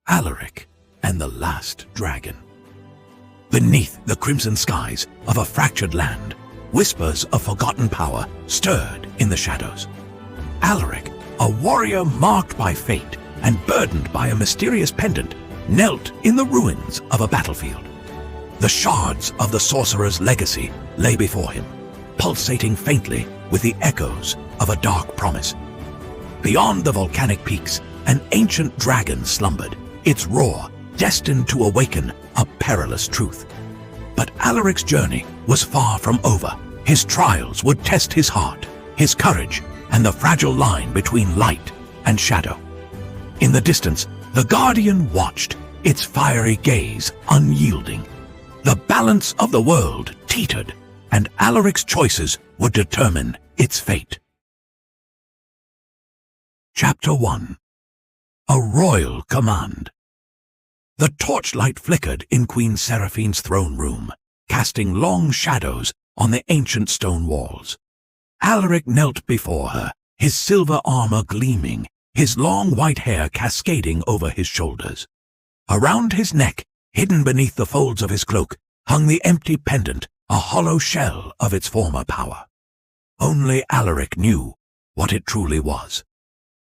Alaric and the Last Dragon. Beneath the crimson skies of a fractured land, whispers of forgotten power stirred in the shadows. Alaric, a warrior marked by fate and burdened by a mysterious pendant, knelt in the ruins of a battlefield. The shards of the sorcerer's legacy lay before him, pulsating faintly with the echoes of a dark promise. Beyond the volcanic peaks, an ancient dragon slumbered, its roar destined to awaken a perilous truth. But Alaric's journey was far from over. His trials would test his heart, his courage, and the fragile line between light and shadow. In the distance, the Guardian watched, its fiery gaze unyielding. The balance of the world teetered, and Alaric's choices would determine its fate. Chapter 1. A Royal Command. The torchlight flickered in Queen Seraphine's throne room, casting long shadows on the ancient stone walls. Alaric knelt before her, his silver armor gleaming, his long white hair cascading over his shoulders. Around his neck, hidden beneath the folds of his cloak, hung the empty pendant, a hollow shell of its former power. Only Alaric knew what it truly was.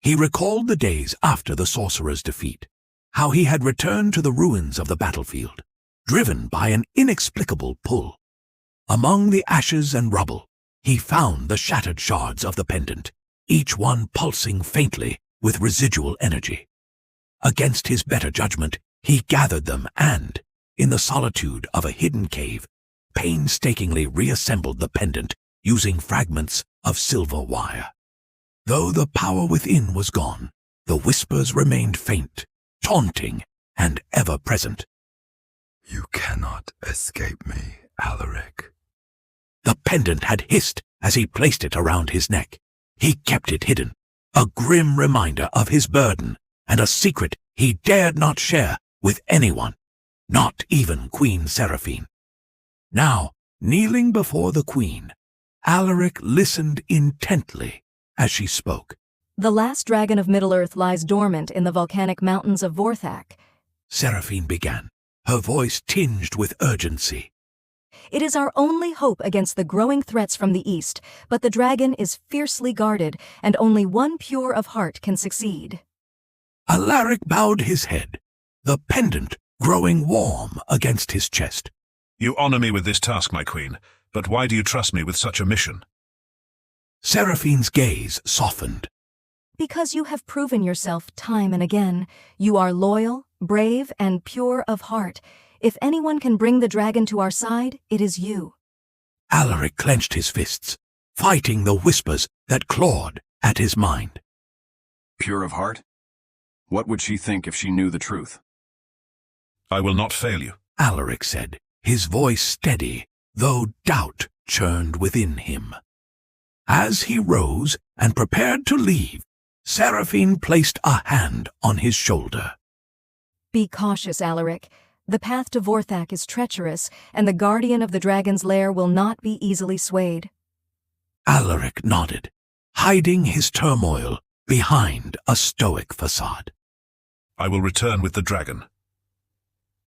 He recalled the days after the sorcerer's defeat, how he had returned to the ruins of the battlefield, driven by an inexplicable pull. Among the ashes and rubble, he found the shattered shards of the pendant, each one pulsing faintly with residual energy. Against his better judgment, he gathered them and, in the solitude of a hidden cave, painstakingly reassembled the pendant using fragments of silver wire. Though the power within was gone, the whispers remained faint, taunting, and ever-present. "You cannot escape me, Alaric." The pendant had hissed as he placed it around his neck. He kept it hidden, a grim reminder of his burden and a secret he dared not share with anyone, not even Queen Seraphine. Now, kneeling before the Queen, Alaric listened intently as she spoke. "The last dragon of Middle-earth lies dormant in the volcanic mountains of Vorthak," Seraphine began, her voice tinged with urgency. "It is our only hope against the growing threats from the east, but the dragon is fiercely guarded, and only one pure of heart can succeed." Alaric bowed his head, the pendant growing warm against his chest. "You honor me with this task, my queen, but why do you trust me with such a mission?" Seraphine's gaze softened. "Because you have proven yourself time and again. You are loyal, brave, and pure of heart. If anyone can bring the dragon to our side, it is you." Alaric clenched his fists, fighting the whispers that clawed at his mind. Pure of heart? What would she think if she knew the truth? "I will not fail you," Alaric said, his voice steady, though doubt churned within him. As he rose and prepared to leave, Seraphine placed a hand on his shoulder. "Be cautious, Alaric. The path to Vorthak is treacherous, and the guardian of the dragon's lair will not be easily swayed." Alaric nodded, hiding his turmoil behind a stoic facade. "I will return with the dragon."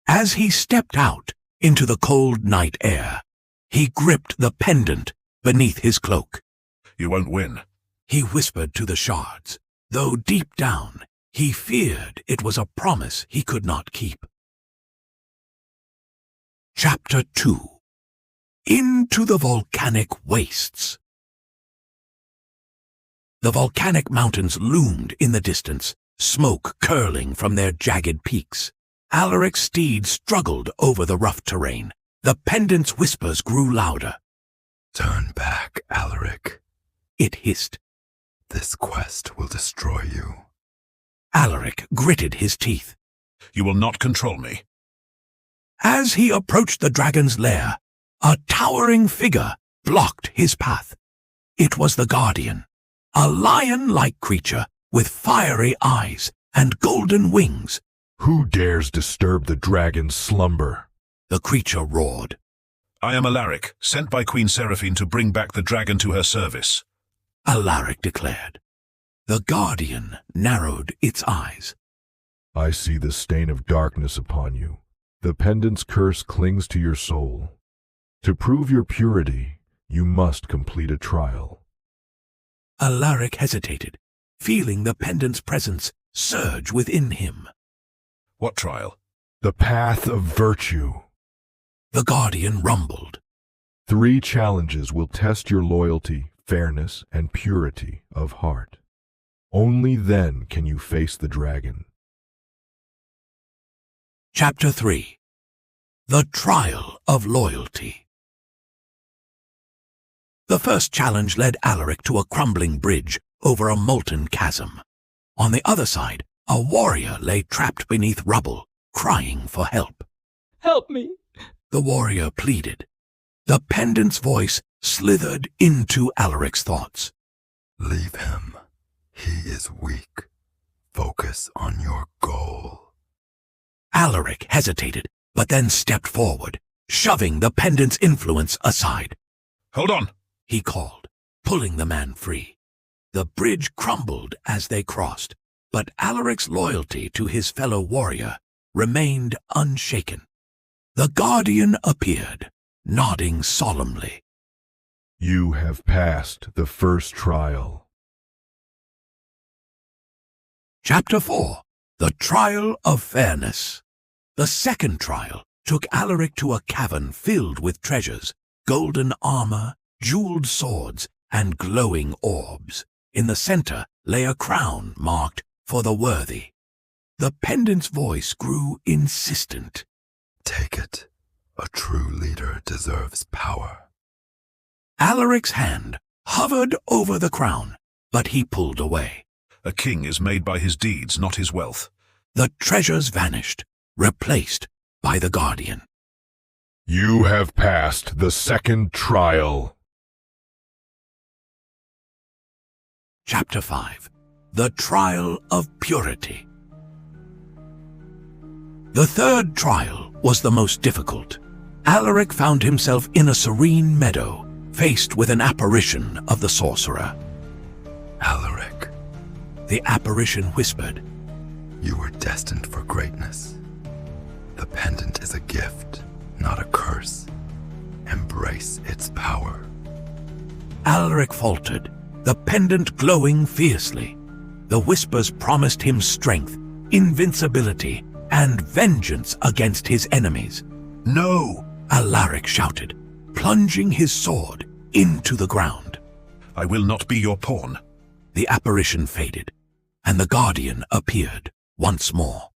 As he stepped out into the cold night air, he gripped the pendant beneath his cloak. "You won't win," he whispered to the shards, though deep down he feared it was a promise he could not keep. Chapter 2. Into the Volcanic Wastes. The volcanic mountains loomed in the distance, smoke curling from their jagged peaks. Alaric's steed struggled over the rough terrain. The pendant's whispers grew louder. "Turn back, Alaric," it hissed. "This quest will destroy you." Alaric gritted his teeth. "You will not control me." As he approached the dragon's lair, a towering figure blocked his path. It was the Guardian, a lion-like creature with fiery eyes and golden wings. "Who dares disturb the dragon's slumber?" the creature roared. "I am Alaric, sent by Queen Seraphine to bring back the dragon to her service," Alaric declared. The Guardian narrowed its eyes. I see the stain of darkness upon you. The pendant's curse clings to your soul. To prove your purity, you must complete a trial. Alaric hesitated, feeling the pendant's presence surge within him. What trial? The path of virtue. The guardian rumbled. 3 challenges will test your loyalty, fairness, and purity of heart. Only then can you face the dragon. Chapter 3. The Trial of Loyalty. The first challenge led Alaric to a crumbling bridge over a molten chasm. On the other side, a warrior lay trapped beneath rubble, crying for help. Help me! The warrior pleaded. The pendant's voice slithered into Alaric's thoughts. Leave him. He is weak. Focus on your goal. Alaric hesitated, but then stepped forward, shoving the pendant's influence aside. Hold on! He called, pulling the man free. The bridge crumbled as they crossed, but Alaric's loyalty to his fellow warrior remained unshaken. The guardian appeared, nodding solemnly. You have passed the first trial. Chapter 4. The Trial of Fairness. The second trial took Alaric to a cavern filled with treasures, golden armor, jeweled swords, and glowing orbs. In the center lay a crown marked for the worthy. The pendant's voice grew insistent. Take it. A true leader deserves power. Alaric's hand hovered over the crown, but he pulled away. A king is made by his deeds, not his wealth. The treasures vanished, replaced by the guardian. You have passed the second trial. Chapter 5. The Trial of Purity. The third trial was the most difficult. Alaric found himself in a serene meadow, faced with an apparition of the sorcerer. Alaric, The apparition whispered. you were destined for greatness. The pendant is a gift, not a curse. Embrace its power. Alaric faltered, the pendant glowing fiercely. The whispers promised him strength, invincibility, and vengeance against his enemies. No, Alaric shouted, plunging his sword into the ground. I will not be your pawn. The apparition faded, and the guardian appeared once more.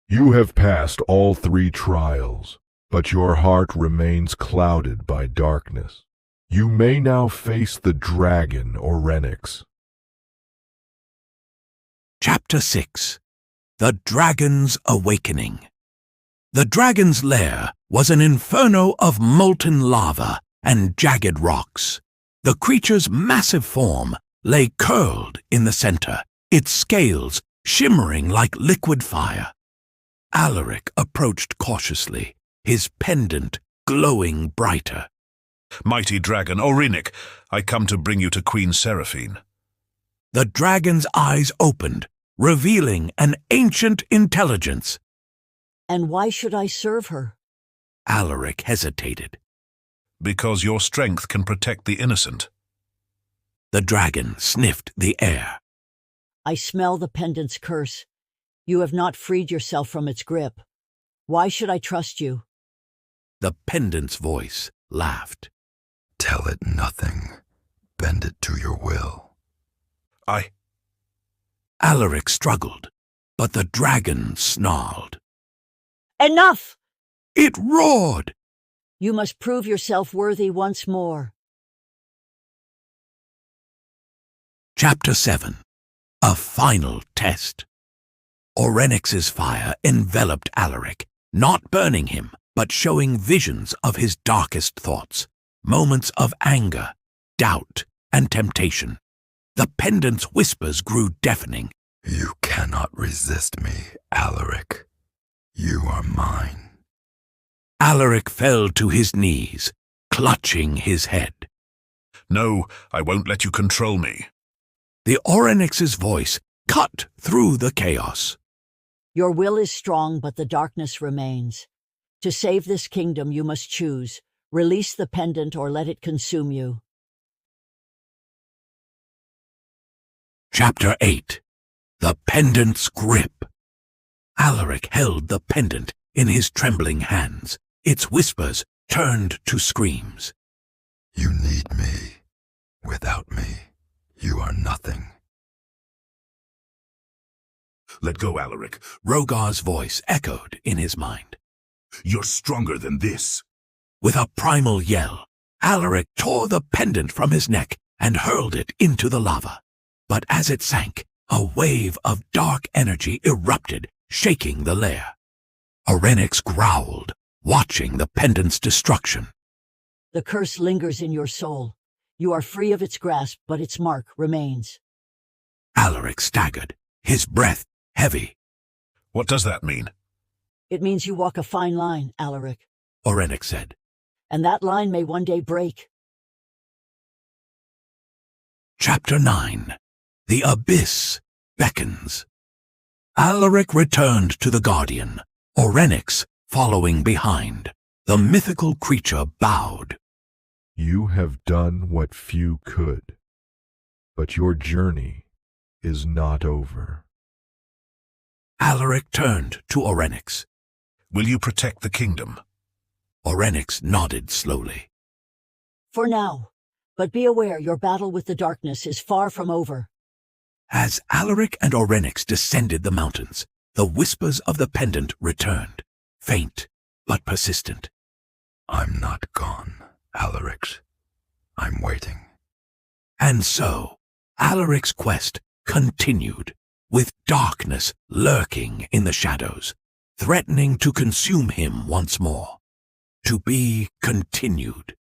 You have passed all 3 trials, but your heart remains clouded by darkness. You may now face the dragon or Renix. Chapter 6. The Dragon's Awakening. The dragon's lair was an inferno of molten lava and jagged rocks. The creature's massive form lay curled in the center, its scales shimmering like liquid fire. Alaric approached cautiously, his pendant glowing brighter. Mighty dragon, Alaric, I come to bring you to Queen Seraphine. The dragon's eyes opened, revealing an ancient intelligence. And why should I serve her? Alaric hesitated. Because your strength can protect the innocent. The dragon sniffed the air. I smell the pendant's curse. You have not freed yourself from its grip. Why should I trust you? The pendant's voice laughed. Tell it nothing. Bend it to your will. Alaric struggled, but the dragon snarled. Enough! It roared. You must prove yourself worthy once more. Chapter 7. A Final Test. Orenix's fire enveloped Alaric, not burning him, but showing visions of his darkest thoughts, moments of anger, doubt, and temptation. The pendant's whispers grew deafening. You cannot resist me, Alaric. You are mine. Alaric fell to his knees, clutching his head. No, I won't let you control me. The Orenix's voice cut through the chaos. Your will is strong, but the darkness remains. To save this kingdom, you must choose. Release the pendant or let it consume you. Chapter 8. The Pendant's Grip. Alaric held the pendant in his trembling hands. Its whispers turned to screams. You need me. Without me, you are nothing. Let go, Alaric. Rogar's voice echoed in his mind. You're stronger than this. With a primal yell, Alaric tore the pendant from his neck and hurled it into the lava. But as it sank, a wave of dark energy erupted, shaking the lair. Orenix growled, watching the pendant's destruction. The curse lingers in your soul. You are free of its grasp, but its mark remains. Alaric staggered, his breath heavy. What does that mean? It means you walk a fine line, Alaric. Orenix said. And that line may one day break. Chapter 9. The Abyss Beckons. Alaric returned to the Guardian, Orenix following behind. The mythical creature bowed. You have done what few could, but your journey is not over. Alaric turned to Orenix. Will you protect the kingdom? Orenix nodded slowly. For now, but be aware your battle with the darkness is far from over. As Alaric and Orenix descended the mountains, the whispers of the pendant returned, faint but persistent. I'm not gone, Alaric. I'm waiting. And so, Alaric's quest continued, with darkness lurking in the shadows, threatening to consume him once more. To be continued.